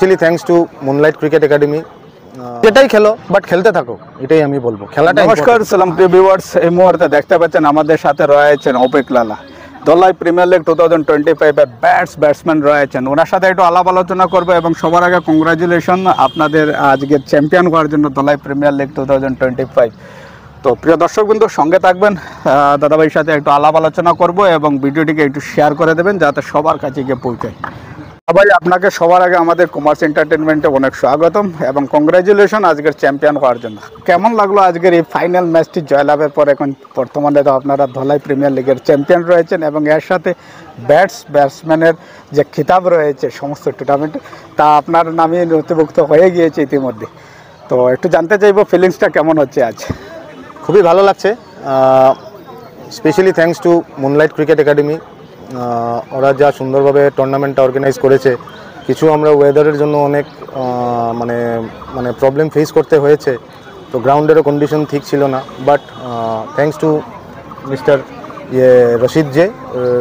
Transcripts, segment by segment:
Actually thanks to moonlight cricket academy. যেটাই খেলো but খেলতে থাকো, এটাই আমি বলবো। খেলাটা নমস্কার সালাম প্রিয় ভিউয়ার্স, এই মুহূর্তে দেখতে পাচ্ছেন আমাদের সাথে রয়েছেন অপেক লালা। ধলাই প্রিমিয়ার লিগ 2025 এর ব্যাটসম্যান রয়েছেন, ওনার সাথে একটু আলাপ আলোচনা করবো এবং সবার আগে কংগ্রাচুলেশন আপনাদের আজকে চ্যাম্পিয়ন হওয়ার জন্য ধলাই প্রিমিয়ার লিগ 2025। তো প্রিয় দর্শকবৃন্দ সঙ্গে থাকবেন, দাদাভাইয়ের সাথে একটু আলাপ আলোচনা করবো এবং ভিডিওটিকে একটু শেয়ার করে দেবেন যাতে সবার কাছে গিয়ে পৌঁছায়। ভাই আপনাকে সবার আগে আমাদের কমার্স এন্টারটেনমেন্টে অনেক স্বাগতম এবং কংগ্রাচুলেশন আজকের চ্যাম্পিয়ন হওয়ার জন্য। কেমন লাগলো আজকের এই ফাইনাল ম্যাচটি জয়লাভের পর? এখন বর্তমানে তো আপনারা ধলাই প্রিমিয়ার লিগের চ্যাম্পিয়ন রয়েছেন এবং এর সাথে ব্যাটসম্যানের যে খিতাব রয়েছে সমস্ত টুর্নামেন্টে, তা আপনার নামে নথিভুক্ত হয়ে গিয়েছে ইতিমধ্যে। তো একটু জানতে চাইবো ফিলিংসটা কেমন হচ্ছে আজ? খুবই ভালো লাগছে। Specially thanks to moonlight cricket academy. ওরা যা সুন্দরভাবে টুর্নামেন্টটা অর্গানাইজ করেছে। কিছু আমরা ওয়েদারের জন্য অনেক মানে প্রবলেম ফেস করতে হয়েছে, তো গ্রাউন্ডেরও কন্ডিশন ঠিক ছিল না, but thanks to mister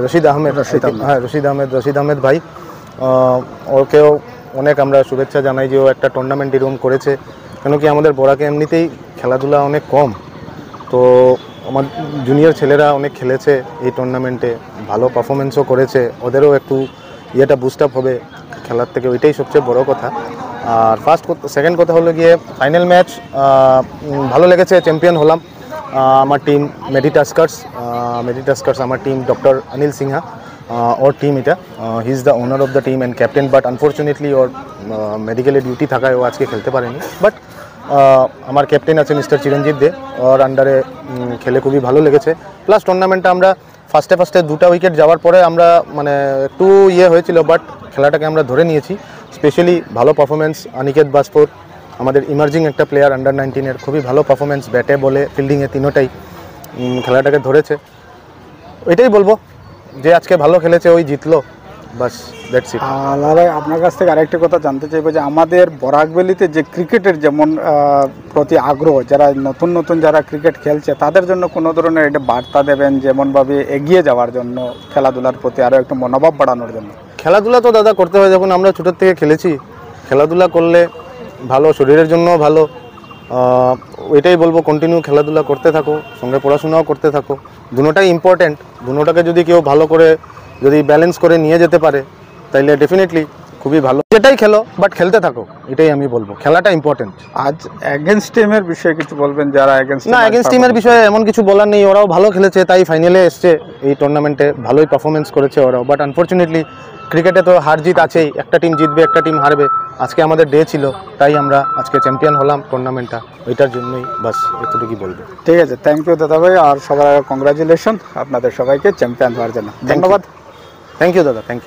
Rashid Ahmed ভাই। ওকেও অনেক আমরা শুভেচ্ছা জানাই যে ও একটা টুর্নামেন্ট এরকম করেছে, কেন কি আমাদের বড়াকে এমনিতেই খেলাধুলা অনেক কম, তো আমার জুনিয়র ছেলেরা অনেক খেলেছে এই টুর্নামেন্টে, ভালো পারফরমেন্সও করেছে, ওদেরও একটু ইয়েটা বুস্ট আপ হবে খেলার থেকে, ওইটাই সবচেয়ে বড় কথা। আর সেকেন্ড কথা হলো গিয়ে ফাইনাল ম্যাচ ভালো লেগেছে, চ্যাম্পিয়ন হলাম। আমার টিম মেডি টাস্কার্স আমার টিম ডক্টর অনিল সিনহা, ওর টিম এটা, he is the owner of the team and captain, but unfortunately ওর মেডিকেলের ডিউটি থাকায় ও আজকে খেলতে পারেনি। বাট আমার ক্যাপ্টেন আছে মিস্টার চিরঞ্জিত দে, ওর আন্ডারে খেলে খুবই ভালো লেগেছে। প্লাস টুর্নামেন্টটা আমরা ফার্স্টে 2টা উইকেট যাওয়ার পরে আমরা মানে একটু হয়েছিল, বাট খেলাটাকে আমরা ধরে নিয়েছি। স্পেশালি ভালো পারফরমেন্স অনিকেত বাজপুর, আমাদের ইমার্জিং একটা প্লেয়ার আন্ডার 19-এর, খুবই ভালো পারফরমেন্স, ব্যাটে বলে ফিল্ডিংয়ে তিনোটাই খেলাটাকে ধরেছে। ওইটাই বলবো যে আজকে ভালো খেলেছে, ওই জিতলো, বাস দ্যাটস ইট। দাদা আপনার কাছ থেকে আরেকটি কথা জানতে চাইবো যে আমাদের বরাকভ্যালিতে যে ক্রিকেটের যেমন প্রতি আগ্রহ, যারা নতুন যারা ক্রিকেট খেলছে তাদের জন্য কোনো ধরনের একটা বার্তা দেবেন, যেমনভাবে এগিয়ে যাওয়ার জন্য খেলাধুলার প্রতি আরও একটু মনোভাব বাড়ানোর জন্য? খেলাধুলা তো দাদা করতে হয়, যখন আমরা ছোটোর থেকে খেলেছি, খেলাধুলা করলে ভালো, শরীরের জন্যও ভালো। ওইটাই বলবো, কন্টিনিউ খেলাধুলা করতে থাকো, সঙ্গে পড়াশোনাও করতে থাকো, দুটোটাই ইম্পর্ট্যান্ট। দুটোটাকে যদি কেউ ভালো করে যদি ব্যালেন্স করে নিয়ে যেতে পারে তাইলে ডেফিনেটলি খুবই ভালো। যেটাই খেলো বাট খেলতে থাকো, এটাই আমি বলবো, খেলাটা ইম্পর্টেন্ট। আজ এগেনস্ট টিমের বিষয়ে কিছু বলবেন? যারা এগেনস্ট টিমের বিষয়ে এমন কিছু বলার নেই, ওরাও ভালো খেলেছে, তাই ফাইনালে এসছে এই টুর্নামেন্টে, ভালোই পারফরমেন্স করেছে ওরাও। বাট আনফর্চুনেটলি ক্রিকেটে তো হার জিত আছেই, একটা টিম জিতবে একটা টিম হারবে। আজকে আমাদের ডে ছিল, তাই আমরা আজকে চ্যাম্পিয়ন হলাম টুর্নামেন্টটা, ওইটার জন্যই বাস এতটুকুই বলবো। ঠিক আছে, থ্যাংক ইউ দাদা ভাই, আর সবার কংগ্রাচুলেশন আপনাদের সবাইকে চ্যাম্পিয়ন হওয়ার জন্য। ধন্যবাদ। থ্যাংক ইউ দাদা, থ্যাংক ইউ।